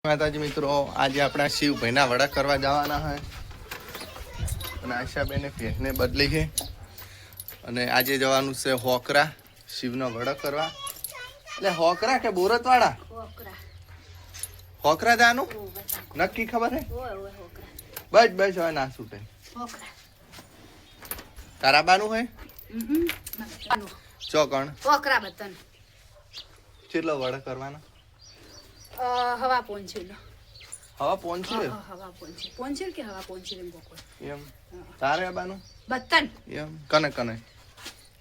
માતાજી મિત્રો, આજે આપણા શિવ ભાઈના વડા કરવા જવાના છે અને આશાબેને ભેંસને બદલી છે અને આજે જવાનું છે હોકરા શિવનો વડા કરવા. એટલે હોકરા કે બોરતવાડા? હોકરા જવાનું નક્કી ખબર હે? બસ બસ હવે ના છૂટે. તારા બાનું હે ચોકણ હોકરા બતન કેટલો વડા કરવાનો? હવા પોંચેલો હવા પહોંચી પોંચેલ કે હવા પોંચેલ એમ બોકો એમ. તારે બાનું બતન એમ કને કને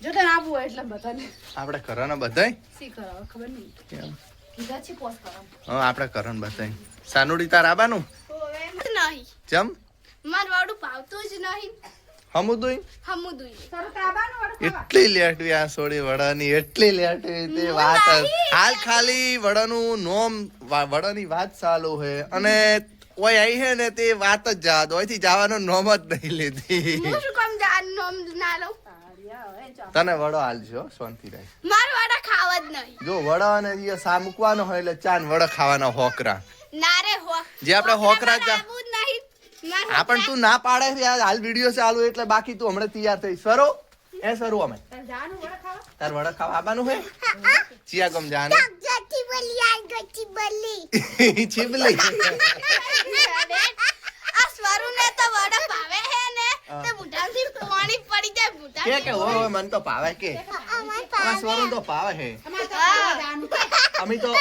જો તને આવું હોય એટલે બતન આપણે ઘરના બધાય સી કરાવ ખબર નહીં એમ. કીધા છે પોસ કરાવ હા આપણે કરણ બધાય. સાનુડી તાર આબાનું નહીં જમ માર વાડું પાવતું જ નહીં હમુદુઈ હમુદુઈ તારું તાબાનું વડ એટલી લેટવી આ સોડી વડાની એટલી લેટવી તે વાત હાલ ખાલી વડાનું નોમ વડાની વાત ચાલુ છે અને ઓય આઈ હે ને તે વાત જ જા દો અહીંથી જવાનો નોમ જ નહીં લીધી. હું શું કામ જાન નોમ ના લઉં તને વડો હાલજો શાંતિ રહે. માર વાડા ખાવા જ નહીં જો વડા અને જે સા મૂકવાનો હોય એટલે ચાન વડા ખાવાના હોકરા ના રે હો જે આપણે હોકરા જ આવું જ નહીં આ પણ તું ના પાડે છે યાર. હાલ વિડિયો ચાલુ એટલે બાકી તું હમણાં તૈયાર થઈ સરો એ સરો અમે જાનું વડ ખાવા તાર વડા ખાવા આવવાનું હે ચિયા ગમ જાને ગચ્ચી બલી આ ગચ્ચી બલી છીબલી આ સ્વરુને તો વાડા પાવે હે ને તે મુઠાથી પાણી પડી જાય મુઠા કે હોય મન તો પાવે કે અમાર આ સ્વરું તો પાવે હે જાનું અમે તો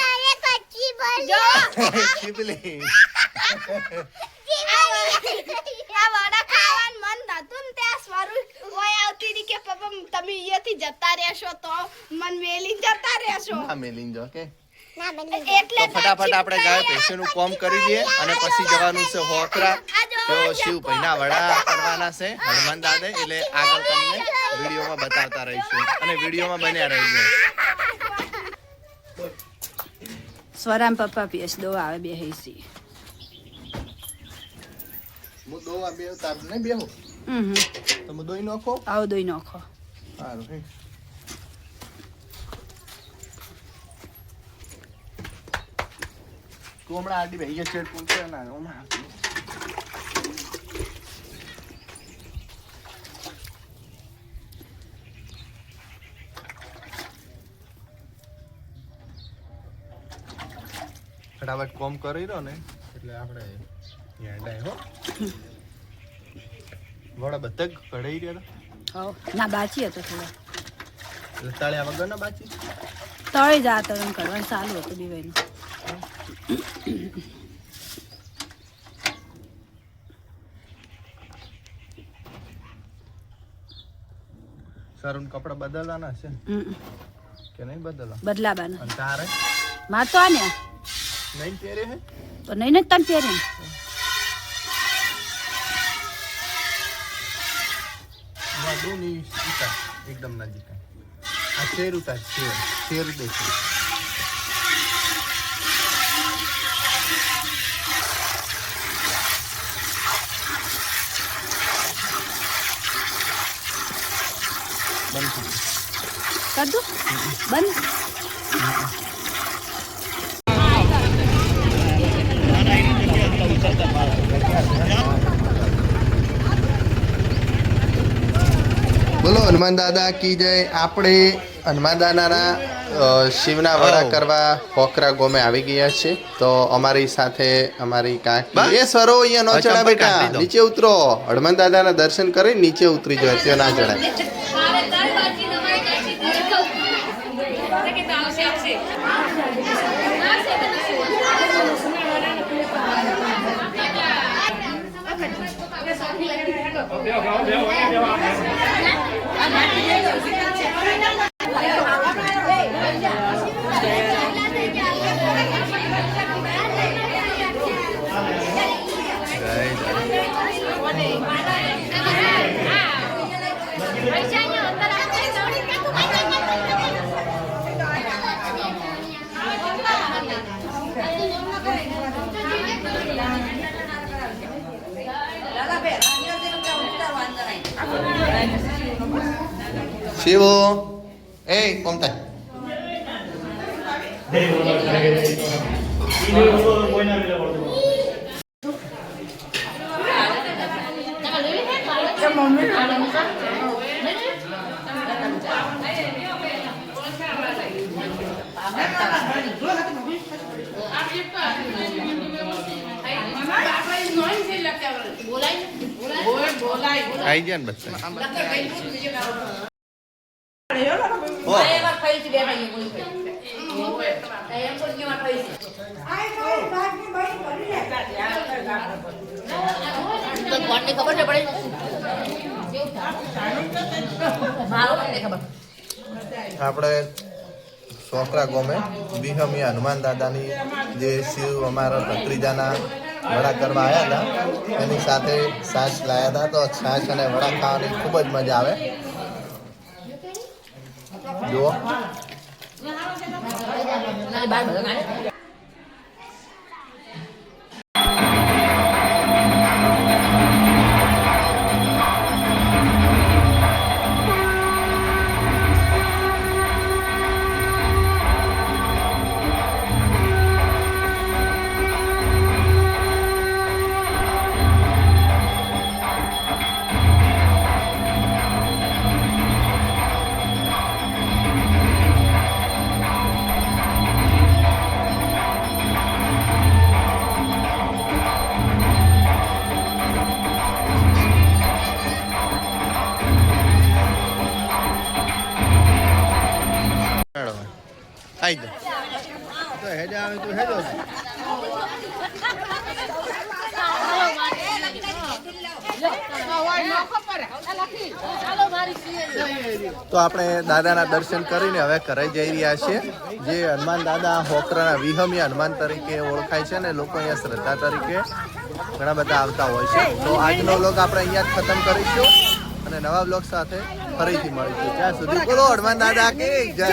ગચ્ચી બલી છીબલી આ વાડા ખાવાનું મન નતું ને ત્યાં સ્વરુ ઓય આવતી હતી કે પપ્પા તમે અહીંયાથી જતા રહેશો તો મન મેલી જતા રહેશો ના મેલીન જો કે એટલે તો ફટાફટ આપણે ગાય પૈસાનું કામ કરી દઈએ અને પછી જવાનું છે હોકરા. તો શિવ ભાઈના વડા કરવાના છે હનુમાન દાદે એટલે આગળ તમને વિડીયોમાં બતાવતા રહીશું અને વિડીયોમાં બન્યા રહીશું. સ્વરામ પપ્પા પીએસ દો આવે બે હેસી હું દો આ બે તાર નહીં બેહો તો હું દોઈ નાખો. આવો દોઈ નાખો સારું હે. તું હમણાં આડી ભાઈ ચેટ પૂછે ના હમણાં ફટાફટ કોમ કરી દો ને એટલે આપણે યાડાય હો વડા બધા કઢાઈ રહ્યા હો ના બાચી હતો થોડો એટલે તળ્યા વગર ના બાચી તળી જા તળણ કરવાનું ચાલુ હતું દીવાઈનું સારું કપડા બદલવાના છે કે નહીં બદલવા? બદલાબાના અને તારે માર તો આને નહીં પહેરે હે તો નહીં ને તમે પહેરે દોની ઉતાર એકદમ નજીક આ શેર ઉતાર શેર દેખો બંધ કર દો બંધ બોલો હનુમાન દાદા કી જય. આપણે હનુમાન દાદાના શિવના વડા કરવા હોકરા ગોમે આવી ગયા છે. તો અમારી સાથે અમારી કાકી એ સરો અહીંયા નો ચડા બેટા, નીચે ઉતરો. હનુમાન દાદાના દર્શન કરી નીચે ઉતરી જાય ત્યાં ના ચડાય. શિવો એ કોમ થાય આવી ગયા ને બધા આપણે સોકરા ગોમે વિહમી હનુમાન દાદાની જે શિવ અમારા ભત્રીજાના વડા કરવા આવ્યા હતા એની સાથે છાશ લાયા હતા. તો છાશ અને વડા ખાવાની ખૂબ જ મજા આવે. જુઓ આવી જાઓ. હેજા આવે તો હેજો. તો આપણે દાદાના દર્શન કરીને હવે ઘરે જઈ રહ્યા છીએ. જે હનુમાન દાદા હોકરાના વિહમી હનુમાન તરીકે ઓળખાય છે ને લોકો અહીંયા શ્રદ્ધા તરીકે ઘણા બધા આવતા હોય છે. તો આજનો વ્લોગ આપણે અહીંયા જ ખતમ કરીશું અને નવા વ્લોગ સાથે ફરીથી મળીશું. ત્યાં સુધી બોલો હનુમાન દાદા કી જય.